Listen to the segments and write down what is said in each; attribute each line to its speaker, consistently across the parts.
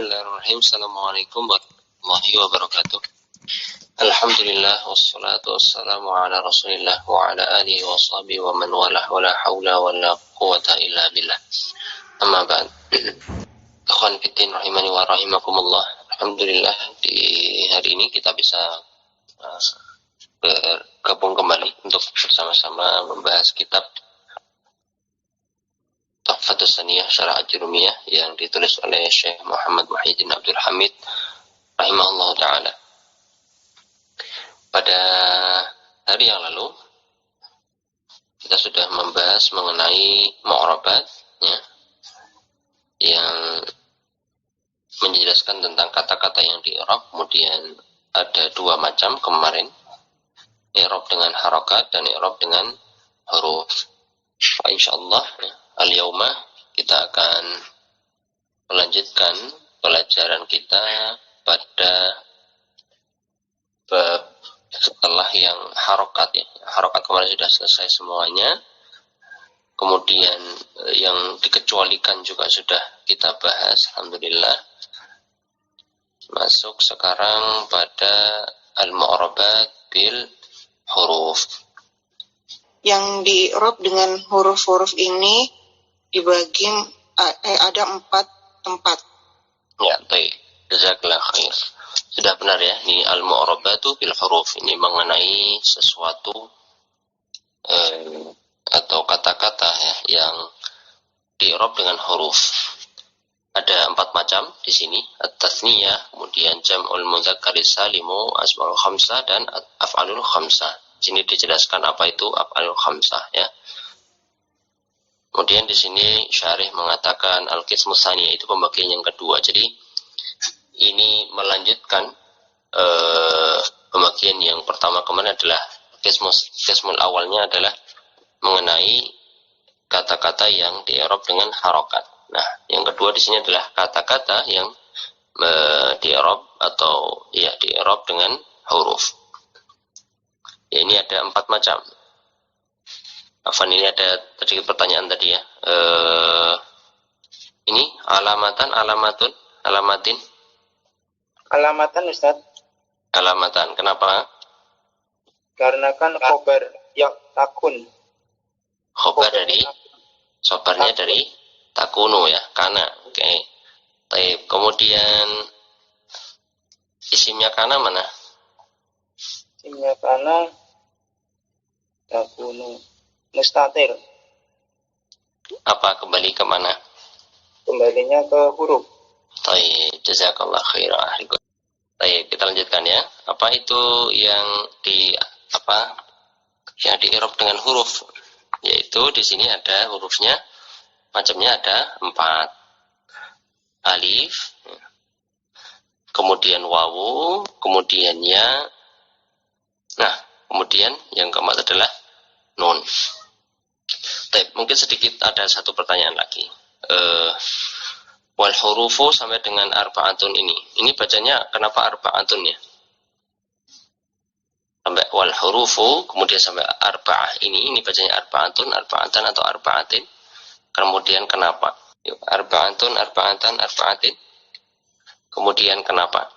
Speaker 1: Bismillahirrahmanirrahim. Assalamualaikum warahmatullahi wabarakatuh. Alhamdulillah wassalatu wassalamu ala Rasulillah wa ala alihi wa sahbihi wa man walah wa la haula wa la quwata illa billah. Amma ba'd. Ikhwan fillah rahimani wa rahimakumullah. Alhamdulillah di hari ini kita bisa bergabung kembali untuk bersama-sama membahas kitab Tuhfatus Saniyah Syarah Ajrumiyah yang ditulis oleh Syekh Muhammad Muhyiddin Abdul Hamid rahimahullah ta'ala. Pada hari yang lalu kita sudah membahas mengenai mu'rabat ya, yang menjelaskan tentang kata-kata yang di-i'rab. Kemudian ada dua macam kemarin, i'rab dengan harakat dan i'rab dengan huruf. Insyaallah ya, al-yauma kita akan melanjutkan pelajaran kita pada bab setelah yang harokat ya. Harokat kemarin sudah selesai semuanya. Kemudian yang dikecualikan juga sudah kita bahas, alhamdulillah. Masuk sekarang pada al-mu'rabat bil huruf.
Speaker 2: Yang di-i'rab dengan huruf-huruf ini dibagi ada 4 tempat.
Speaker 1: Ya, baik. Jazakallah khair. Sudah benar ya, ini al-mu'rabatu bil huruf. Ini mengenai sesuatu atau kata-kata ya, yang di-i'rab dengan huruf. Ada 4 macam di sini. At-tathniyah, kemudian jam'ul mudzakkaris salimu, asmaul khamsah dan af'alul khamsah. Di sini dijelaskan apa itu af'alul khamsah ya. Kemudian di sini syarih mengatakan al-qismu tsaniyah itu pembagian yang kedua. Jadi ini melanjutkan pembagian yang pertama kemarin adalah qismul awalnya adalah mengenai kata-kata yang di-i'rab dengan harokat. Nah, yang kedua di sini adalah kata-kata yang di-i'rab atau ya di-i'rab dengan huruf. Ya, ini ada 4 macam. Afan, ini ada sedikit pertanyaan tadi ya. Ini alamatin.
Speaker 3: Alamatan Ustaz.
Speaker 1: Alamatan. Kenapa?
Speaker 3: Karena kan khobar yang takun.
Speaker 1: Khobar dari sobarnya takun. Dari takunu ya, kana. Oke. Taib. Kemudian isimnya kana mana?
Speaker 3: Isimnya kana takunu mustatir.
Speaker 1: Apa kembali ke mana?
Speaker 3: Kembalinya ke huruf.
Speaker 1: Baik, jazakallah khairan. Baik, kita lanjutkan ya. Apa itu yang di-i'rab dengan huruf? Yaitu di sini ada hurufnya, macamnya ada 4. Alif, kemudian wawu, kemudian ya. Nah, kemudian yang keempat adalah nun. Baik, mungkin sedikit ada satu pertanyaan lagi. Wal hurufu sampai dengan arba'atun ini. Ini bacanya kenapa arba'atun ya? Sampai wal hurufu, kemudian sampai arba'ah ini bacanya arba'atun, arba'atan atau arba'atin. Kemudian kenapa? Yuk, arba'atun, arba'atan, arba'atin. Kemudian kenapa?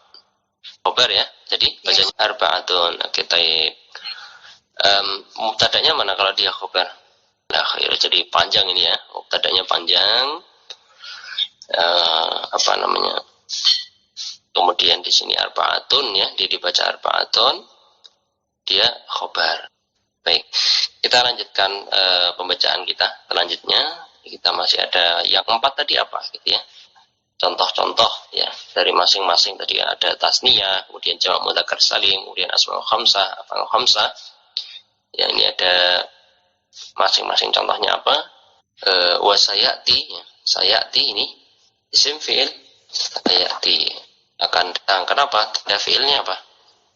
Speaker 1: Khobar ya. Jadi bacanya arba'atun. Oke, taib. Mubtada'nya mana kalau dia khobar? Nah, jadi panjang ini ya. Mubtada'nya panjang. Kemudian di sini arba'atun ya, dia dibaca arba'atun, dia khobar. Baik, kita lanjutkan pembacaan kita selanjutnya. Kita masih ada yang 4 tadi apa gitu ya, contoh-contoh ya dari masing-masing. Tadi ada tasniyah, kemudian jamak mudzakkar salim, kemudian asmaul khamsah, af'alul khamsah ya. Ini ada masing-masing contohnya apa. Wasayati ya. Sayati ini isim fi'il sayati akan datang. Kenapa? Ada fi'ilnya apa?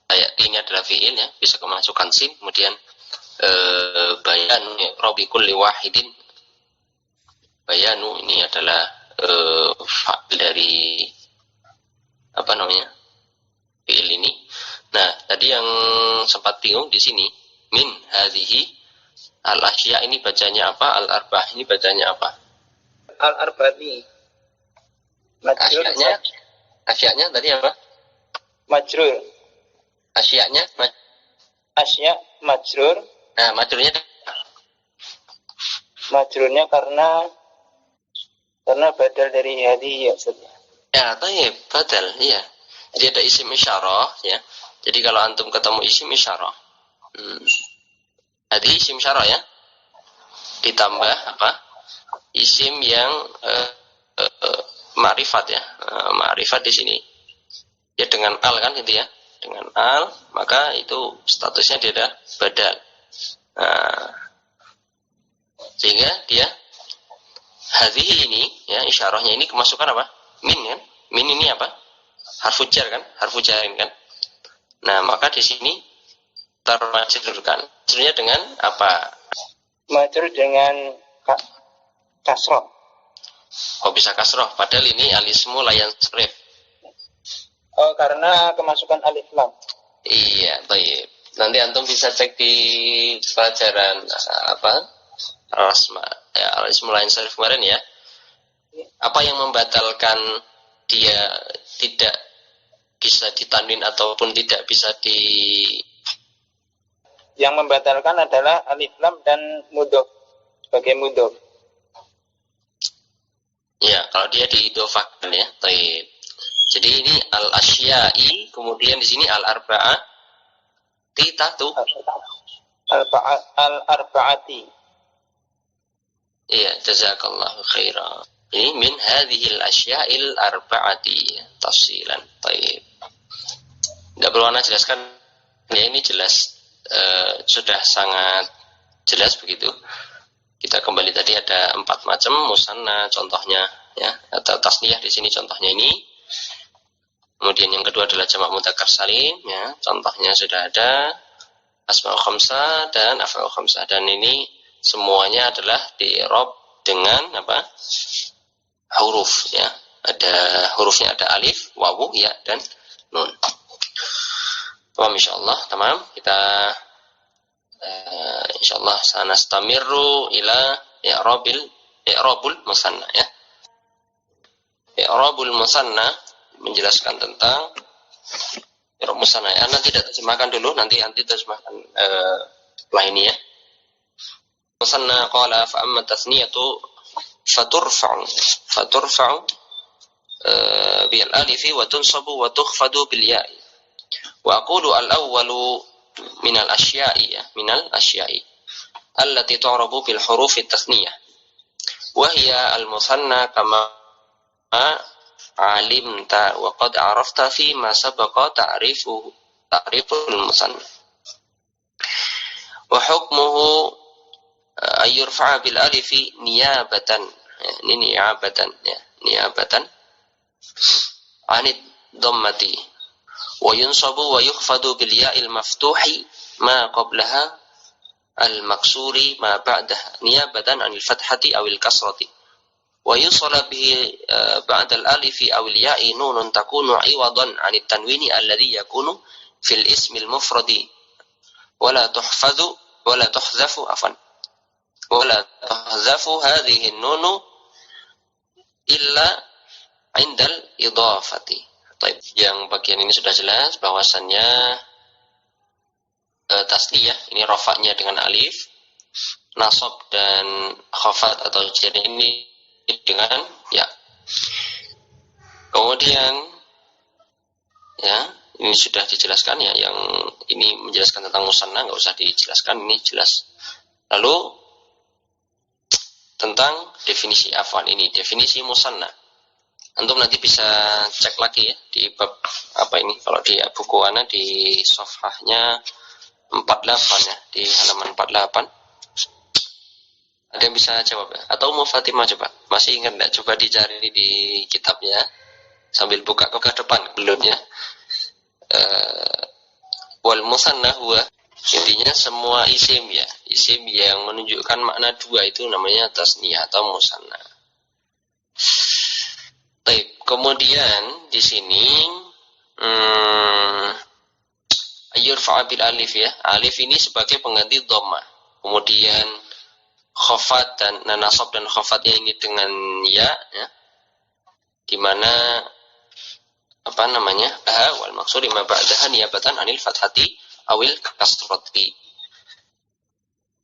Speaker 1: Sayati ini adalah fi'il ya, bisa kemasukan sim. Kemudian bayan robi kulli wahidin. Bayanu ini adalah fa'il dari fi'il ini. Nah, tadi yang sempat bingung di sini, min hadhihi al-asya ini bacanya apa? Al-arba'ah ini bacanya apa?
Speaker 3: Al-arba'ni.
Speaker 1: Asyanya Asya'nya tadi apa?
Speaker 3: Majrur.
Speaker 1: Asya'nya
Speaker 3: Asya majrur.
Speaker 1: nah, majrurnya
Speaker 3: Majrurnya karena badal dari hadi ya Ustaz.
Speaker 1: ya, tayyib, badal, iya. Jadi ada isim isyarah ya. Jadi kalau antum ketemu isim isyarah. Tadi isim isyarah ya. Ditambah apa? Isim yang ma'rifat ya. Ma'rifat di sini. Ya dengan al kan gitu ya. Dengan al, maka itu statusnya dia adalah badal. Nah, sehingga dia hadhihi ini ya, isyarahnya ini kemasukan apa? Min kan? Min ini apa? Harfu jar kan? Harfu jarin kan? Nah, maka di sini termajrurkan. Majrurnya dengan apa?
Speaker 3: Majrur dengan kasroh.
Speaker 1: Oh, bisa kasroh. Padahal ini alismu layan sarif.
Speaker 3: Oh, karena kemasukan alif lam.
Speaker 1: Iya, baik. Nanti antum bisa cek di pelajaran apa? Al-Asma, ya, alismu layan sarif kemarin ya. Apa yang membatalkan dia tidak bisa ditanwin ataupun tidak bisa
Speaker 3: Yang membatalkan adalah alif lam dan mudhof sebagai mudhof.
Speaker 1: ya, kalau dia diidhofahkan ya. Baik. Jadi ini al-asya'i, kemudian di sini al-arba'ah titatu.
Speaker 3: Al-arba'ati.
Speaker 1: Iya, jazakallahu khairan. Ini min hadhil asya'il arba'ati tafsilan. Baik. Enggak perlu ana jelaskan. Ya, ini jelas sudah sangat jelas begitu. Kita kembali tadi ada 4 macam musanna contohnya ya, atau tasniyah di sini contohnya ini. Kemudian yang kedua adalah jamak mudzakkar salim ya, contohnya sudah ada asmaul khamsah dan af'al khamsah, dan ini semuanya adalah di-i'rab dengan apa? Huruf ya. Ada hurufnya, ada alif, wawu, ya dan nun. Paham insyaallah, tamam. Kita insyaallah sanastamiru ila i'rabul musanna ya. I'rabul musanna menjelaskan tentang i'rab musanna ya. Nanti tidak terjemahkan dulu, nanti terjemahkan setelah ini ya. Musanna qala fa amma tasniyatu faturfa'u bil alifi wa tunsabu wa tukhfadu bil ya'i. Wa aqulu al-awwalu minal asya'i allati tu'rabu bil huruf at-tasniyah wa hiya al-musanna kama alimta wa qad arafta fi ma sabaqa ta'riful musanna wa hukmuhu ayyurfa'a bil alifi niyabatan anid dhammati wa yunsabu wa yukhfadu bil ya'il maftuhi ma qablaha al maksuri ma ba'daha niyabatan anil fathati awil kasrati wa yusala bihi ba'da al alifi awil ya'i nunun takunu iwadan anit tanwini alladhi yakunu fil ismil mufradi wala tuhzafu hadhihi nunu illa indal idhafati. Baik, yang bagian ini sudah jelas bahwasannya tasniyah ini rafa'nya dengan alif, nasab dan khafat atau jar ini dengan ya. Kemudian ya, ini sudah dijelaskan ya, yang ini menjelaskan tentang musanna enggak usah dijelaskan, ini jelas. Lalu tentang definisi afwan, ini definisi musanna. Antum nanti bisa cek lagi ya di bab apa ini, kalau di buku ana di safhahnya 48 ya, di halaman 48. Ada yang bisa jawab ya? Atau mau Fatimah coba? Masih ingat enggak? Coba dicari di kitabnya sambil buka ke depan belum ya. Wal musanna huwa, intinya semua isim ya, isim yang menunjukkan makna dua itu namanya tasniyah atau musanna. Baik, kemudian di sini yurfa'a bil alif ya. Alif ini sebagai pengganti dhammah. Kemudian khafat dan nasab dan khafatnya ini dengan ya. Di mana wal maksud ma ba'daha niyabatan anil fathati awil kasrati.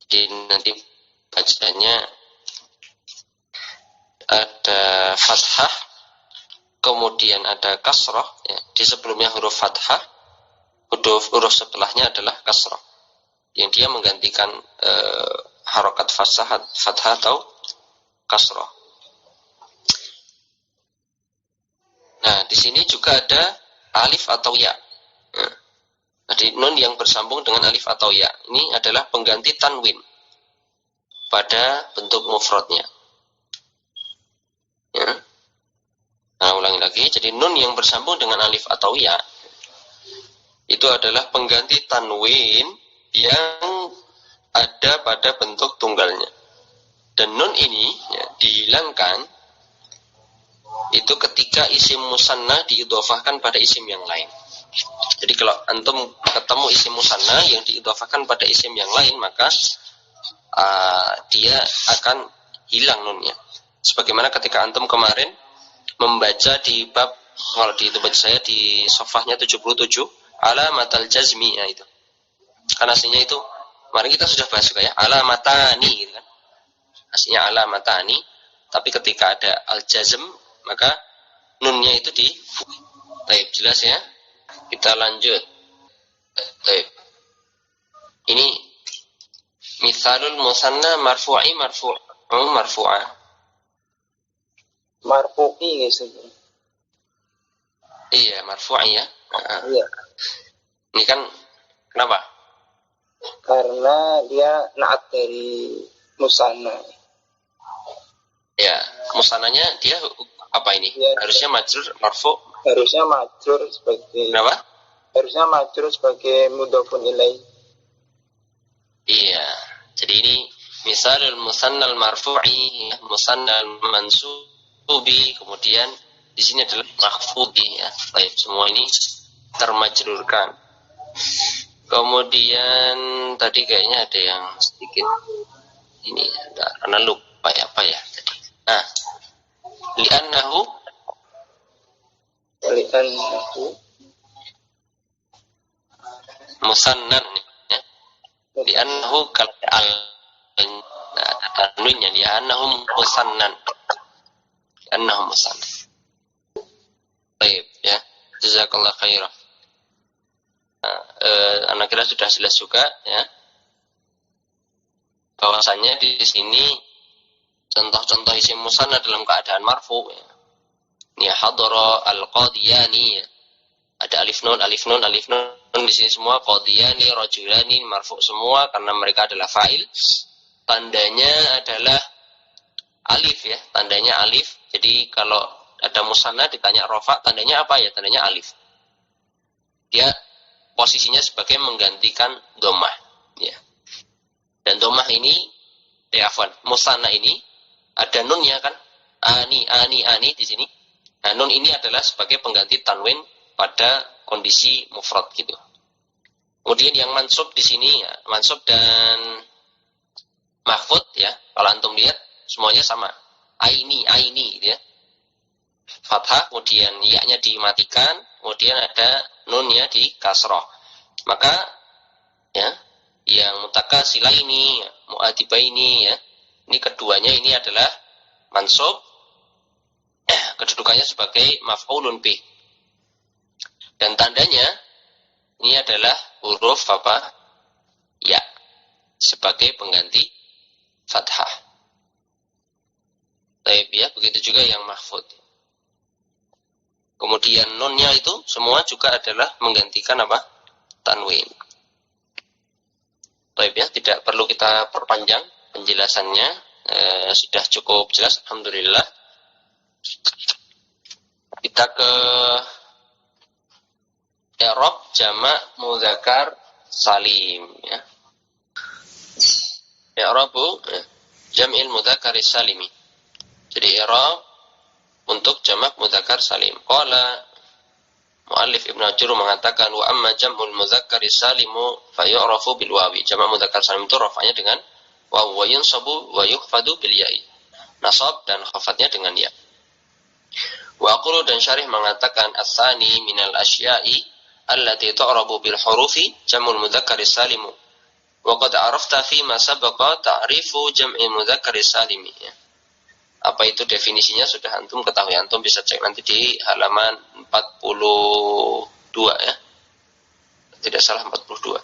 Speaker 1: Jadi nanti bacanya ada fathah, kemudian ada kasrah, ya. Di sebelumnya huruf fathah, huruf setelahnya adalah kasrah, yang dia menggantikan harokat fathah atau kasrah. Nah, di sini juga ada alif atau ya. Nah, jadi nun yang bersambung dengan alif atau ya ini adalah pengganti tanwin pada bentuk mufradnya. Ya. Nah, ulangi lagi. Jadi nun yang bersambung dengan alif atau ya itu adalah pengganti tanwin yang ada pada bentuk tunggalnya. Dan nun ini ya, dihilangkan itu ketika isim musanna diidhofahkan pada isim yang lain. Jadi kalau antum ketemu isim musanna yang diidhofahkan pada isim yang lain, maka dia akan hilang nunnya. Sebagaimana ketika antum kemarin membaca di bab, kalau di tempat saya di safhahnya 77, alamatal jazmi, ya itu. Karena aslinya itu, kemarin kita sudah bahas juga ya, alamatani gitu kan. Aslinya alamatani, tapi ketika ada al-jazm, maka nunnya itu dibuka. Baik, jelas ya. Kita lanjut. Baik. Ini misalul musanna marfu'i marfu'ah.
Speaker 3: Marfu'i gitu.
Speaker 1: Iya, marfu'i ya.
Speaker 3: Iya.
Speaker 1: Ini kan kenapa?
Speaker 3: Karena dia naat dari musanna.
Speaker 1: Ya, musananya dia apa ini?
Speaker 3: Ya,
Speaker 1: harusnya majrur marfu.
Speaker 3: Harusnya majrur sebagai.
Speaker 1: Kenapa?
Speaker 3: Harusnya majrur sebagai mudhofun ilaih.
Speaker 1: Iya. Jadi ini misalul musannal marfu'i, musannal mansubi, kemudian di sini adalah mahfudhi ya. Baik, semua ini termajrurkan. Kemudian tadi kayaknya ada yang sedikit ini karena lupa ya apa ya tadi. Nah, li'annahu musannan ya. Li'annahu kal tanwinnya li'annahu musannan. Li'annahu musannan. Baik ya. Jazakallahu khairan. Anak kira sudah jelas juga ya. Bahwasannya di sini contoh-contoh isim musanna dalam keadaan marfu ya. Ini hadara al-qadiyani ya. Ada alif nun di sini semua, qadiyani, rajulani marfu semua karena mereka adalah fa'il. Tandanya adalah alif ya, tandanya alif. Jadi kalau ada musanna ditanya rafa, tandanya apa ya? Tandanya alif. Dia posisinya sebagai menggantikan dhammah ya. Dan dhammah ini musanna ini ada nunnya kan? Ani di sini. Nah, nun ini adalah sebagai pengganti tanwin pada kondisi mufrad gitu. Kemudian yang mansub di sini ya, mansub dan mahfud ya. Kalau antum lihat semuanya sama. Aini gitu ya. Fathah, kemudian ya-nya dimatikan, kemudian ada nunnya di kasroh. Maka ya, yang mutakasilaini, muadibaini ya. Ini keduanya ini adalah mansub, kedudukannya sebagai maf'ulun bih. Dan tandanya ini adalah huruf apa? Ya, sebagai pengganti fathah. Baik ya, begitu juga yang mahfud. Kemudian nunnya itu semua juga adalah menggantikan apa? Tanwin. Baik ya, tidak perlu kita perpanjang penjelasannya, sudah cukup jelas, alhamdulillah. Kita ke i'rab jamak mudzakkar salim ya. I'rabu jam'il mudzakkar salimi. Jadi i'rab untuk jamak mudzakkar salim. Qala muallif Ibnu Ajur mengatakan wa amma jam'ul mudzakkar salimu fa yu'rafu bil wawi. Jamak mudzakkar salim itu rafa'nya dengan waw wa yunsabu wa yukhfadu bil ya'i. Nasab dan khafatnya dengan ya. Wa aqulu, dan syarih mengatakan as-tsani minal asya'i allati tu'rabu bil hurufi jam'ul mudzakkaris salimu. Wa qad arafta fi ma sabaqa ta'rifu jam'il mudzakkaris salimi. Ya. Apa itu definisinya sudah antum ketahui. Antum bisa cek nanti di halaman 42 ya. Tidak salah 42.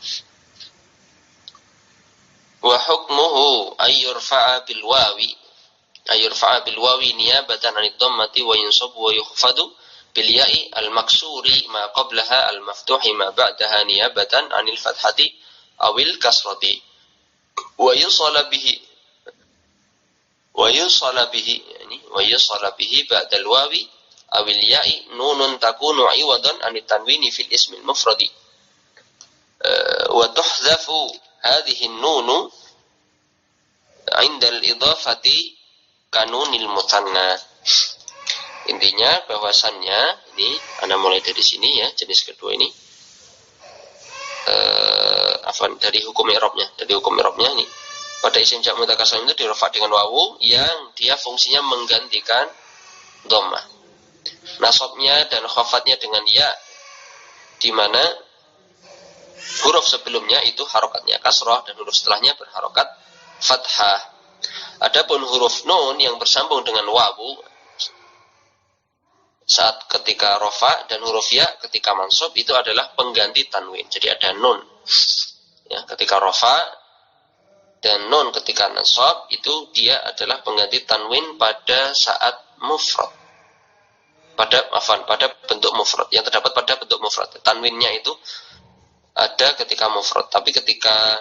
Speaker 1: Wa hukmuhu ayyurfa'a bil wawi niyabatan 'anid dhammati wa yunsabu wa yukhfadu bil ya'i al maksuri ma qablaha al maftuhi ma ba'daha niyabatan 'anil fathati awil kasrati wa yusala bihi ba'dal wawi awil ya'i nunun takunu 'iwadan 'anit tanwini fil ismil mufradi wa tuhdhafu hadhihi nunu 'inda al-idhafati kanunil mutanna. Intinya bahwasannya ini ana mulai dari sini ya, jenis kedua ini dari hukum i'rabnya. Dari hukum i'rabnya ini pada isim jamak mudzakkar salim itu dirfa dengan wawu yang dia fungsinya menggantikan dhammah. Nasabnya dan khafatnya dengan ya, di mana huruf sebelumnya itu harokatnya kasrah dan huruf setelahnya berharokat fathah. Adapun huruf nun yang bersambung dengan wawu saat ketika rofa dan huruf ya ketika mansub itu adalah pengganti tanwin. Jadi ada nun ya, ketika rofa dan nun ketika nasab itu dia adalah pengganti tanwin pada saat mufrad. Pada bentuk mufrad yang terdapat pada bentuk mufrad. Tanwinnya itu ada ketika mufrad, tapi ketika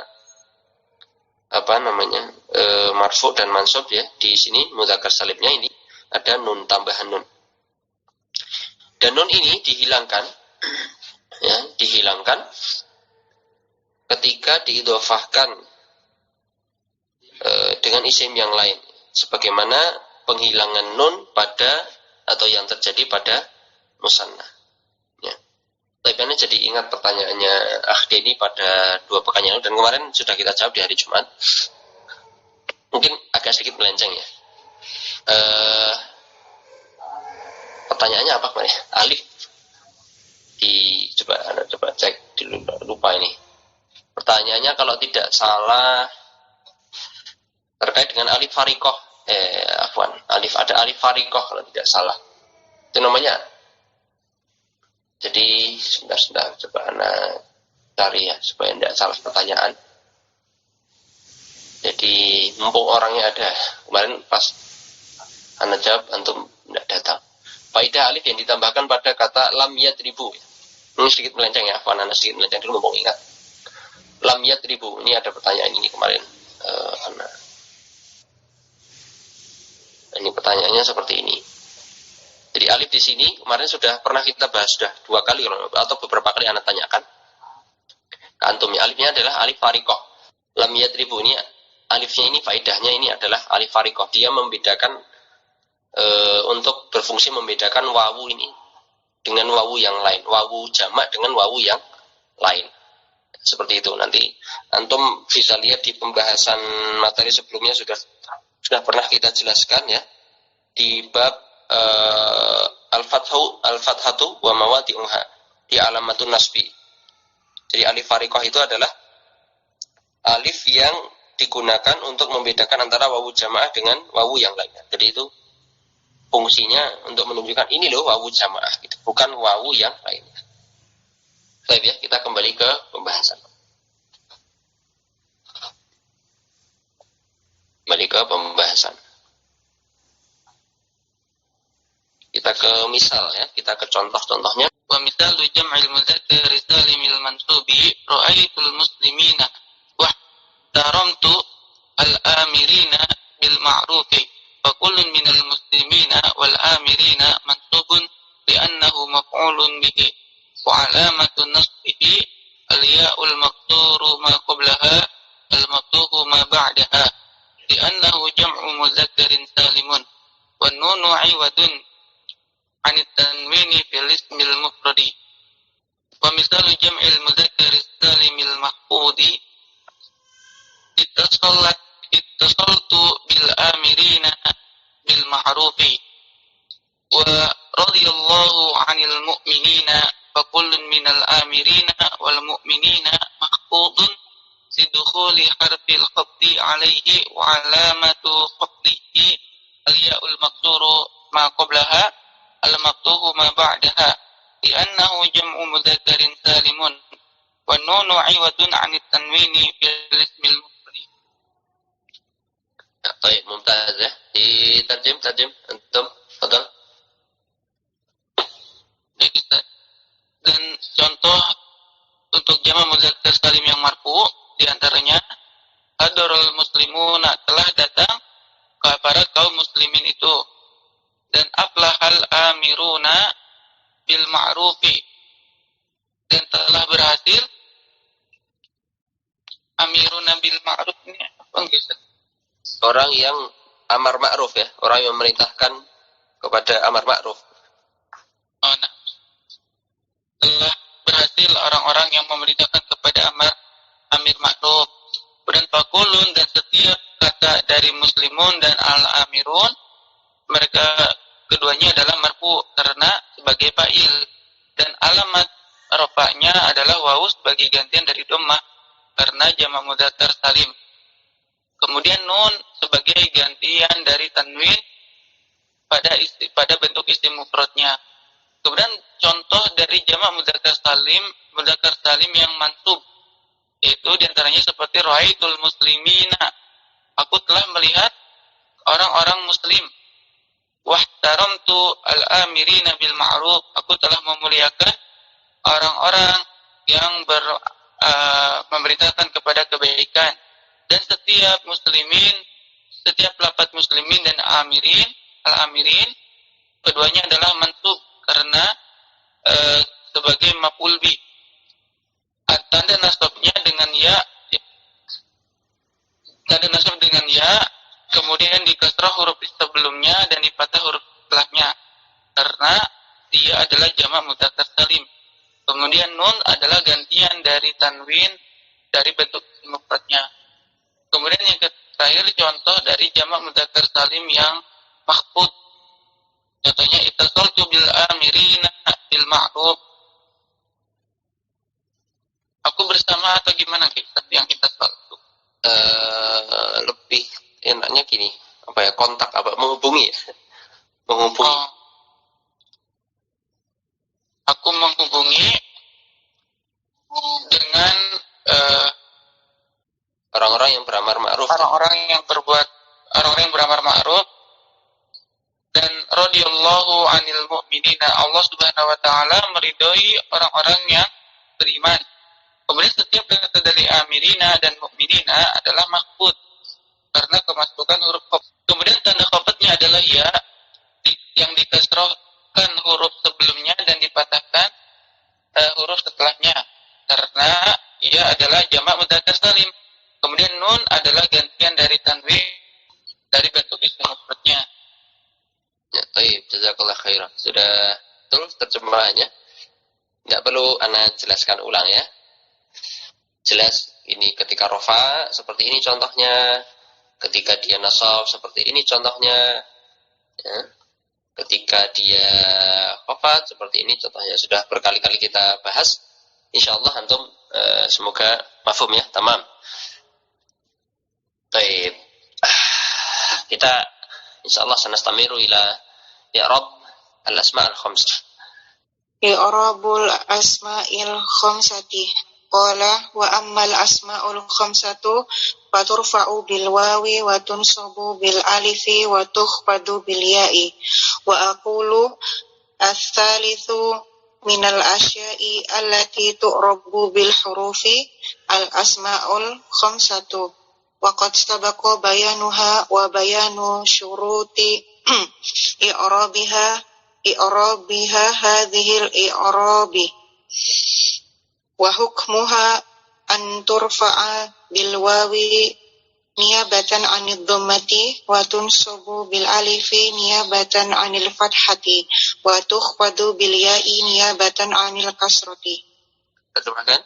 Speaker 1: marfu dan mansub ya, di sini mudzakkar salimnya ini ada nun, tambahan nun. Dan nun ini dihilangkan ya, dihilangkan ketika diidhofahkan dengan isim yang lain, sebagaimana penghilangan nun pada atau yang terjadi pada musanna. Ya. Tapi Anda jadi ingat pertanyaannya Akhdeni pada 2 pekan yang lalu, dan kemarin sudah kita jawab di hari Jumat. Mungkin agak sedikit melenceng ya. Pertanyaannya apa kemarin? Alif. Coba cek dulu, lupa ini. Pertanyaannya kalau tidak salah terkait dengan alif fariqah. Ada alif fariqah kalau tidak salah. Itu namanya. Jadi sebentar coba Anda cari ya supaya tidak salah pertanyaan. Jadi mumpung orangnya ada, kemarin pas Anda jawab antum tidak datang. Faidah alif yang ditambahkan pada kata lam yadribu. Ini sedikit melenceng ya, Anda sedikit melenceng dulu mumpung ingat. Lam yadribu, ini ada pertanyaan ini kemarin. Ini pertanyaannya seperti ini. Jadi alif di sini kemarin sudah pernah kita bahas, sudah 2 kali atau beberapa kali Anda tanyakan. Antumnya alifnya adalah alif fariqah. Lam yadribu ini alifnya ini faedahnya ini adalah alif fariqah. Dia membedakan untuk berfungsi membedakan wawu ini dengan wawu yang lain, wawu jamak dengan wawu yang lain. Seperti itu. Nanti antum bisa lihat di pembahasan materi sebelumnya sudah pernah kita jelaskan ya di bab al-fathatu wa mawadi'uha di alamatun nasbi. Jadi alif fariqah itu adalah alif yang digunakan untuk membedakan antara wawu jamaah dengan wawu yang lainnya. Jadi itu fungsinya untuk menunjukkan ini loh wawu jamaah gitu, bukan wawu yang lainnya. Baik ya, kita kembali ke pembahasan. Kita ke misal ya, kita ke contoh-contohnya.
Speaker 4: Wa misalu jam'il mudzakkar salimil mansubi ra'aitul muslimina wa taramtu al-amirina bil ma'rufi fa kullun minal muslimina wal amirina mansubun li'annahu maf'ulun bihi wa 'alamatun nasbihi al-ya'ul maqsuru ma qablaha al-maftuhu ma ba'daha li'annahu jam'u mudzakkarin salimun wan nunu 'iwadun anit tanwini fil ismil mufradi wa misalu jam'il mudzakkari salimil mahfudi ittasaltu bil amirina bil ma'rufi wa radhiyallahu 'anil mu'minina fa kullun minal amirina wal mu'minina mahfudun sidukhuli harfil khatti alaihi wa alamatu khattihi al-ya'ul maksuru ma qablaha al-maftuhu ma ba'daha li'annahu jam'u mudzakkarin salimun wa nunu 'iwadun 'anit tanwini bil ismil mufrad.
Speaker 1: Baik, mumtaz ya. Tarjim antum, fadal.
Speaker 4: Dan contoh untuk jamak mudzakkar salim yang marfu di antaranya hadarul muslimuna, telah datang kepada kaum muslimin itu, dan aflahal amiruna bil ma'rufi, dan telah berhasil. Amiruna bil ma'ruf ini apa enggak?
Speaker 1: Orang yang amar ma'ruf ya, orang yang memerintahkan kepada amar ma'ruf.
Speaker 4: Oh, nah. Telah berhasil orang-orang yang memerintahkan kepada amir ma'ruf. Dan fakulun, dan setiap kata dari muslimun dan al-amirun, mereka keduanya adalah marfu karena sebagai fa'il, dan alamat rafa'nya adalah wawu sebagai gantian dari dhammah karena jamak mudzakkar salim. Kemudian nun sebagai gantian dari tanwin pada bentuk isim mufradnya. Kemudian contoh dari jamak mudzakkar salim yang mansub, itu diantaranya seperti ra'aitul muslimina, aku telah melihat orang-orang muslim. Wahtaramtu al-amirina bil ma'ruf, aku telah memuliakan orang-orang yang memerintahkan kepada kebaikan. Dan setiap muslimin, setiap lafaz muslimin dan al-amirin, keduanya adalah mansub karena sebagai maf'ul bi. Tanda nasabnya dengan ya, kemudian dikasrah huruf sebelumnya dan dipatah huruf setelahnya karena dia adalah jamak mudzakkar salim. Kemudian nun adalah gantian dari tanwin dari bentuk mufradnya. Kemudian yang terakhir contoh dari jamak mudzakkar salim yang mahfud. Contohnya ittasaltu bil amirina bil ma'ruf. Aku bersama atau gimana kita yang ittasaltu?
Speaker 1: Lebih enaknya gini, apa ya, kontak apa, menghubungi ya. Menghubungi.
Speaker 4: Oh. Aku menghubungi dengan
Speaker 1: orang-orang yang beramar ma'ruf.
Speaker 4: Orang-orang yang beramar ma'ruf, dan radhiyallahu 'anil mu'minina, Allah Subhanahu wa taala meridhoi orang-orang yang beriman. Kemudian setiap kata dari amirina dan mu'minina adalah mahfud karena kemasukan huruf khafd. Kemudian tanda khafdnya adalah ya yang dikasrahkan huruf sebelumnya dan dipatahkan huruf setelahnya karena ia adalah jamak mudzakkar salim. Kemudian nun adalah gantian dari tanwin dari bentuk isim mufradnya.
Speaker 1: Ya, baik, jazakallah khairan. Sudah terus terjemahannya. Tidak perlu ana jelaskan ulang ya. Jelas ini ketika rofa seperti ini contohnya, ketika dia nasab seperti ini contohnya, ya. Ketika dia khafat seperti ini contohnya, sudah berkali-kali kita bahas. Insyaallah antum semoga mafhum ya, tamam. Baik. Kita insyaallah sanastamiru ila i'rab al-asma' al-khamsah.
Speaker 2: I'rabul asma'il khamsati. Qala wa ammal asma'ul khamsatu faturfa'u bil wawi wa tunsabu bil alifi wa tukhfadu bil ya'i wa aqulu ats-tsalitsu minal asya'i allati tu'rabu bil hurufi al asma'ul khamsatu wa qad sabaqa bayanuha wa bayanu syuruti i'rabiha hadhil i'rabi wa hukmuha an turfa'a bil wawi niyabatan 'anid dhammati wa tunsabu bil alifi niyabatan 'anil fathati wa tukhfadu bil ya'i niyabatan 'anil kasrati.
Speaker 1: Terjemahkan.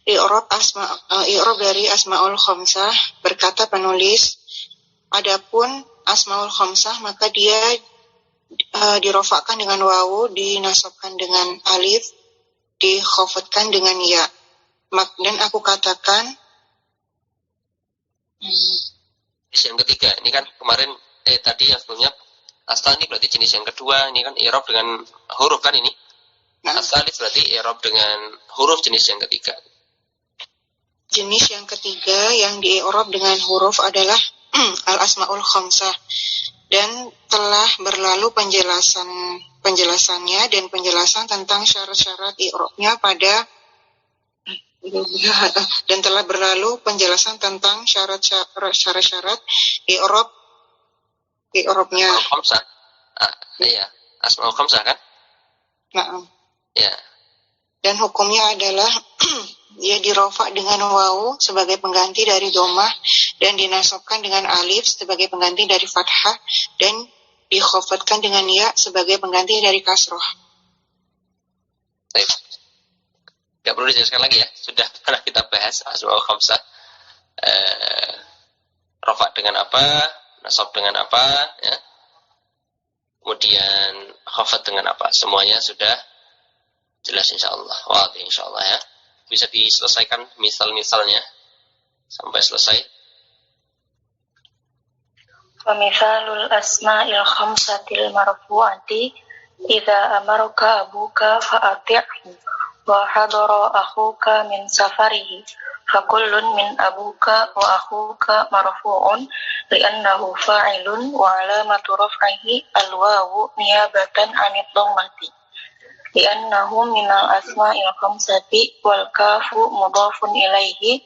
Speaker 2: I'rab dari asmaul khamsah, berkata penulis, adapun asmaul khamsah maka dia dirofakkan dengan wawu, dinasabkan dengan alif, dikhafatkan dengan ya. Dan aku katakan
Speaker 1: jenis yang ketiga. Ini kan kemarin tadi yang sebelumnya asal, ini berarti jenis yang kedua. Ini kan i'rab dengan huruf kan ini. Asal berarti i'rab dengan huruf jenis yang ketiga.
Speaker 2: Jenis yang ketiga yang di-i'rab dengan huruf adalah al-asmaul khamsah, dan telah berlalu penjelasannya dan penjelasan tentang syarat-syarat i'rabnya pada dan telah berlalu penjelasan tentang syarat-syarat i'rabnya.
Speaker 1: Khamsah. Iya, asmaul khamsah kan?
Speaker 2: Nah.
Speaker 1: Ya.
Speaker 2: Dan hukumnya adalah dia dirofak dengan wawu sebagai pengganti dari dhammah, dan dinasabkan dengan alif sebagai pengganti dari fathah, dan dikhafatkan dengan ya sebagai pengganti dari kasroh.
Speaker 1: Baik. Gak perlu dijelaskan lagi ya, sudah pernah kita bahas asmaul khamsah. Rofak dengan apa, nasab dengan apa, ya. Kemudian khafat dengan apa, semuanya sudah jelas insyaallah. Wah, insyaallah ya. Bisa diselesaikan misal-misalnya sampai selesai.
Speaker 5: Wa mithalul asma'il khamsatil marfu'ati idza amaraka abuka fa'ati'hu wa hadara akhuka min safarihi fakullun min abuka wa akhuka marfu'un li'annahu fa'ilun wa alamatu raf'ihi al-wawu niyabatan 'anid dhammati li'annahu minal asma'il khamsati wal kafu mudhafun ilaihi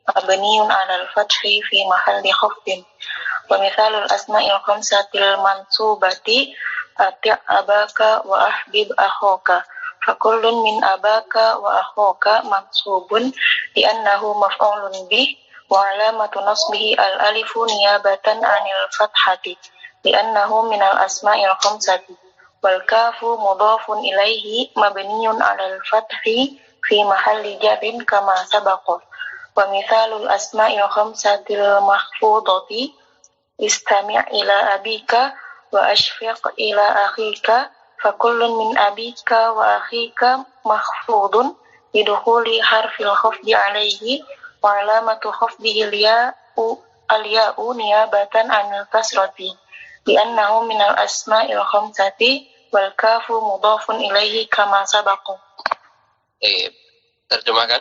Speaker 5: mabniun 'alal fathi fi mahalli khafdin. Wa mithalul asma'il khamsatil mansubati ati' abaka wa ahbib akhaka fakullun min abaka wa akhaka mansubun li'annahu maf'ulun bih wa 'alamatu nasbihi al-alifu niyabatan 'anil fathati li'annahu minal asma'il khamsati wal kafu mudhafun ilaihi mabniun 'alal fathi fi mahalli jarrin kama sabaqa. Wa mithalul asma'il khamsatil mahfudati istami' ila abika wa ashfiq ila akhika fakullun min abika wa akhika mahfudun bidukhuli harfil khafdi alaihi wa alamatu khafdihi al-ya'u niyabatan 'anil kasrati li'annahu minal asma'il khamsati wal kafu mudhafun ilaihi kama sabaqa.
Speaker 1: Terjemahkan.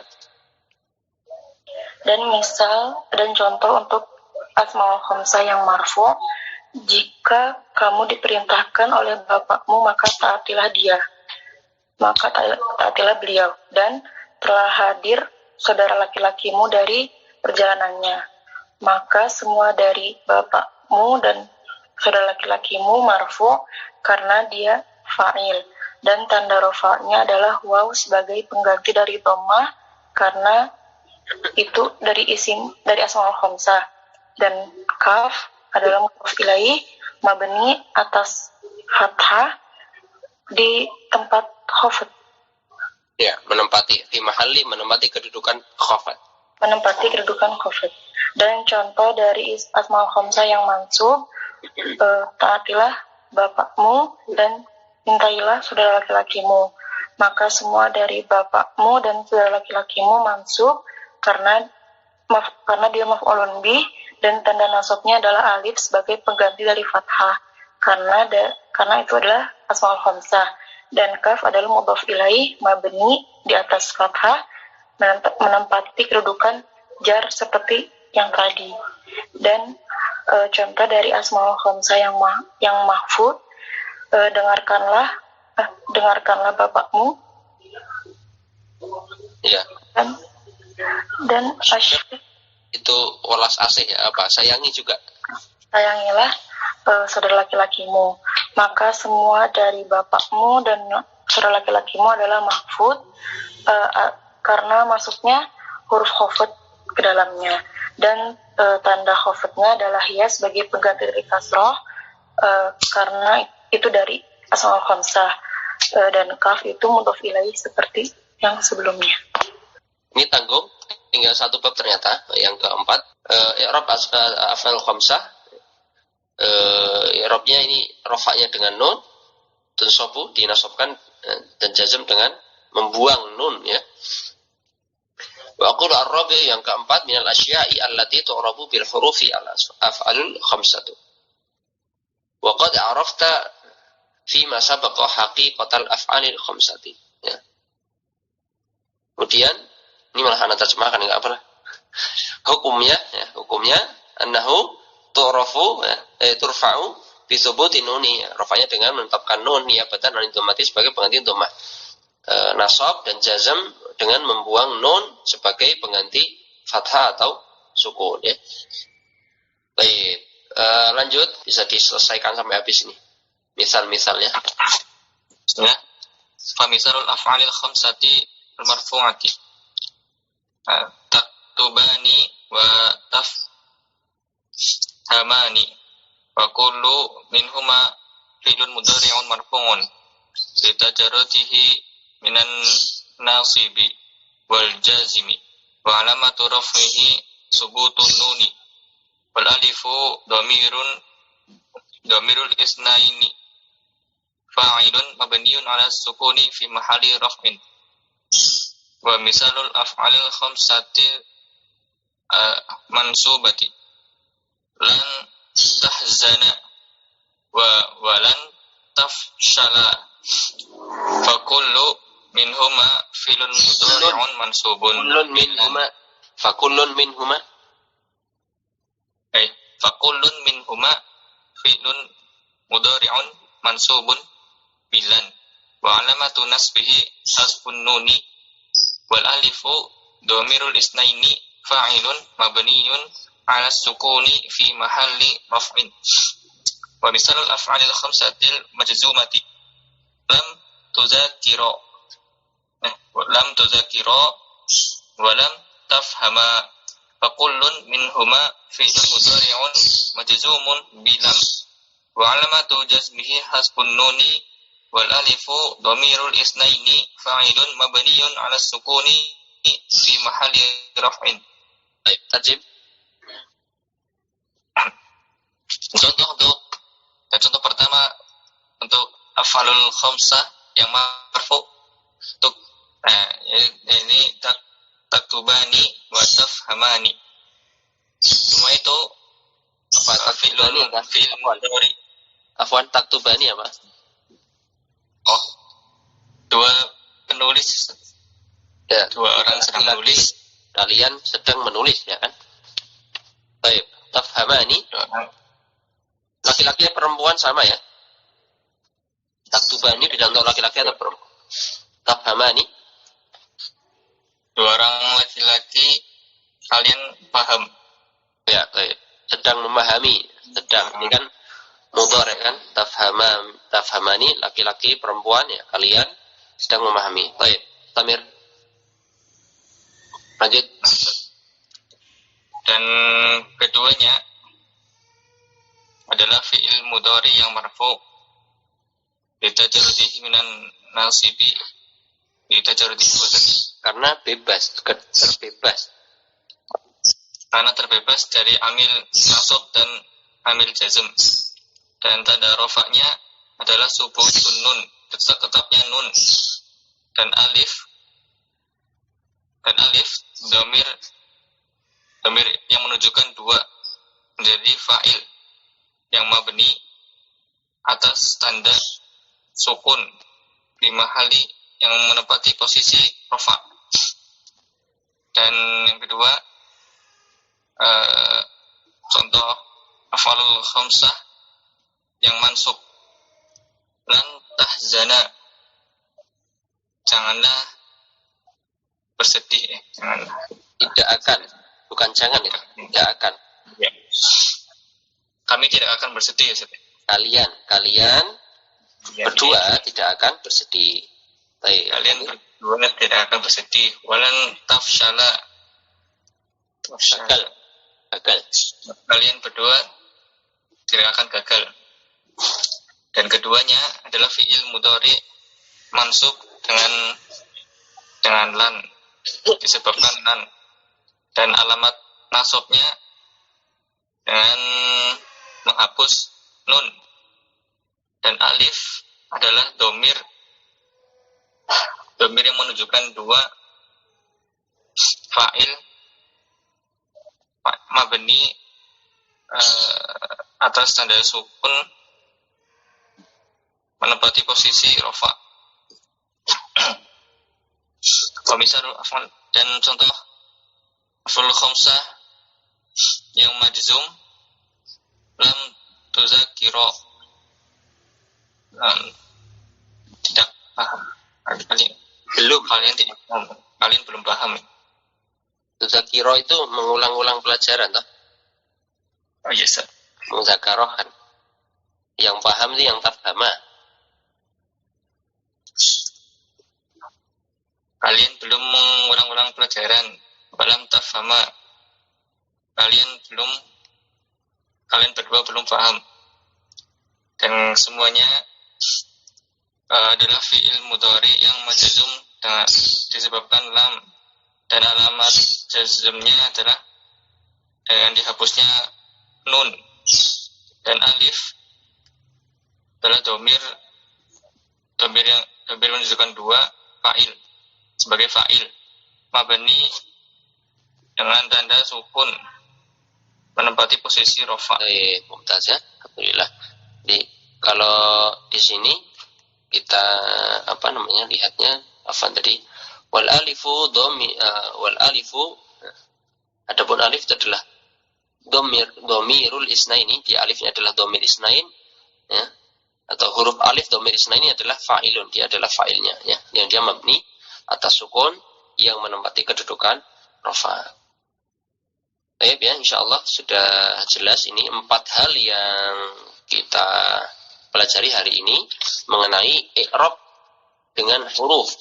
Speaker 5: Dan misal dan contoh untuk asmaul khamsah yang marfu', jika kamu diperintahkan oleh bapakmu maka taatilah dia, maka taatilah beliau, dan telah hadir saudara laki-lakimu dari perjalanannya, maka semua dari bapakmu dan saudara laki-lakimu marfu' karena dia fa'il, dan tanda rafa'nya adalah waw sebagai pengganti dari dhammah karena itu dari asmaul khamsah, dan kaf adalah mudhaf ilaih mabni atas fathah di tempat khafat.
Speaker 1: Ya, menempati fi mahalli, menempati kedudukan khafat.
Speaker 5: Menempati kedudukan khafat. Dan contoh dari asmaul khamsah yang mansub, taatilah bapakmu dan cintailah saudara laki-lakimu, maka semua dari bapakmu dan saudara laki-lakimu mansub karena dia maf'ulun bih, dan tanda nasabnya adalah alif sebagai pengganti dari fathah karena itu adalah asmaul khamsah, dan kaf adalah mudhaf ilaih mabni di atas fathah menempati kedudukan jar seperti yang tadi. Dan contoh dari asmaul khamsah yang mahfud, dengarkanlah bapakmu,
Speaker 1: ya,
Speaker 5: dan asyik
Speaker 1: itu walas asih ya, apa sayangi juga,
Speaker 5: sayangilah saudara laki-lakimu, maka semua dari bapakmu dan saudara laki-lakimu adalah mahfud karena masuknya huruf khafat ke dalamnya, dan tanda khafatnya adalah ya sebagai pengganti dari kasroh karena itu dari asmaul khamsah, dan kaf itu mudhaf ilaih seperti yang sebelumnya.
Speaker 1: Ini tanggung, tinggal satu bab ternyata, yang keempat, i'rab af'al khamsah. I'rabnya ini rafa'nya dengan nun, tunsabu dinasobkan dan jazm dengan membuang nun ya. Wa aqulu ar-rabi' yang keempat minal asya'i allati tu'rabu bil hurufi al-af'alul khamsatu. Wa qad arafta fi ma sabaqa haqiqatal af'alil khamsati. Ya. Kemudian ini malah ana terjemahkan enggak apa-apa. Hukumnya annahu tu'rafu turfa'u bi thubuti nuni. Rafa'nya dengan menetapkan nun niyabatan an dhammati sebagai pengganti dhammah. Nasab dan jazm dengan membuang nun sebagai pengganti fathah atau sukun ya. Baik, lanjut bisa diselesaikan sampai habis ini. Misal-misalnya.
Speaker 4: Ya. Fa misalul af'alil khamsati al-marfu'ati. Taktubani wa tafhamani wa kullu minhuma fi'lun mudhari'un marfu'un bi tajarrutihi minan nasibi wal jazimi wa alamatu raf'ihi subutun nuni wal alifu dhamirul isnaini fa'ilun mabniun ala sukuni fi mahalli raf'in. Wa misalul af'alil khamsati mansubati lan tahzana wa lan tafshala fa kullu minhuma filun mudhari'un mansubun
Speaker 1: kullun minhuma filun mudhari'un mansubun bilan wa alamatu nasbihi hasbun nuni wal alifu dhamirul isnaini fa'ilun mabniyun ala sukuni fi mahalli raf'in. Wa misalul af'alil khamsatil majzumati lam tuzakira wa lam tafhama fa kullun minhuma fi'lun mudhari'un majzumun bilam wa alamatu jazmihi hasbun nuni wal alifu dhamirul isnaini fa'ilun mabniyun ala sukuni fi mahalli raf'in. Baik, tajib.
Speaker 4: Contoh pertama untuk af'alul khamsah yang marfu untuk ini taktubani wa tafhamani. Semua itu fi'il mudhari.
Speaker 1: Afwan, taktubani apa?
Speaker 4: Oh, dua penulis.
Speaker 1: Ya,
Speaker 4: dua orang sedang menulis.
Speaker 1: Kalian sedang menulis ya kan? Baik, tafhamani. Laki-laki perempuan sama ya? Taktubani tidak untuk laki-laki atau perempuan? Tafhamani.
Speaker 4: Dua orang laki-laki kalian paham.
Speaker 1: Ya, baik. Sedang memahami. Sedang. Ini kan mudhari kan? Tafhamani, laki-laki perempuan ya. Kalian sedang memahami. Baik, Tamir. Lanjut.
Speaker 4: Dan keduanya adalah fi'il mudhari yang marfu litajarrudihi minan nasibi
Speaker 1: karena terbebas dari amil nasab dan amil jazm, dan tanda rofaknya adalah subutun nun, tetapnya nun, dan alif dhamir yang menunjukkan dua menjadi fa'il yang mabni atas tanda sukun di mahali yang menempati posisi rofa. Dan yang kedua contoh af'alul khamsah yang mansub lan tahzana, janganlah bersedih, janganlah. Tidak akan, bukan jangan ya, tidak akan
Speaker 4: ya. Kami tidak akan bersedih ya,
Speaker 1: kalian berdua tidak akan bersedih. Baik,
Speaker 4: kalian berdua tidak akan bersedih. Walan tafshala. Gagal. Kalian berdua tidak akan gagal. Dan keduanya adalah fi'il mudhari mansub dengan lan, disebabkan lan, dan alamat nasabnya dengan menghapus nun, dan alif adalah domir yang menunjukkan dua fa'il mabni atas tanda sukun menempati posisi rofa. Dan contoh af'al khamsah yang majzum lam tuzakiro, tidak paham. Kalian belum paham.
Speaker 1: Tuzakiro itu mengulang-ulang pelajaran toh?
Speaker 4: Oh iya, Ustaz.
Speaker 1: Muzakarohan. Yang paham itu yang tafhama.
Speaker 4: Kalian belum mengulang-ulang pelajaran. Balam tafhama. Kalian berdua belum paham. Dan semuanya adalah fi'il mudhari yang majzum disebabkan lam, dan alamat jazmnya adalah dengan dihapusnya nun, dan alif adalah domir yang menunjukkan dua fa'il sebagai fa'il mabni dengan tanda sukun menempati posisi rofa.
Speaker 1: Mumtaz ya, alhamdulillah. Kalau di sini kita lihatnya tadi wal alifu adapun alif itu adalah domirul isnaini, dia alifnya adalah domir isnain ya, atau huruf alif domir isnaini adalah fa'ilun, dia adalah fa'ilnya ya, yang dia mabni atas sukun yang menempati kedudukan rofa. Baik ya, insyaallah sudah jelas ini 4 hal yang kita pelajari hari ini mengenai i'rab dengan huruf.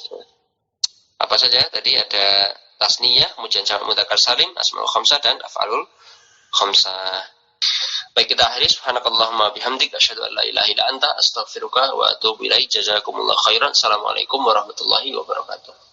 Speaker 1: Apa saja? Tadi ada tasniyah, kemudian jamak mudzakkar salim, asmaul khamsah dan af'alul khamsah. Baik, kita akhiri. Subhanakallahumma bihamdik asyhadu an la ilaha illa anta astaghfiruka wa atubu ilaik. Jazakumullahu khairan. Assalamualaikum warahmatullahi wabarakatuh.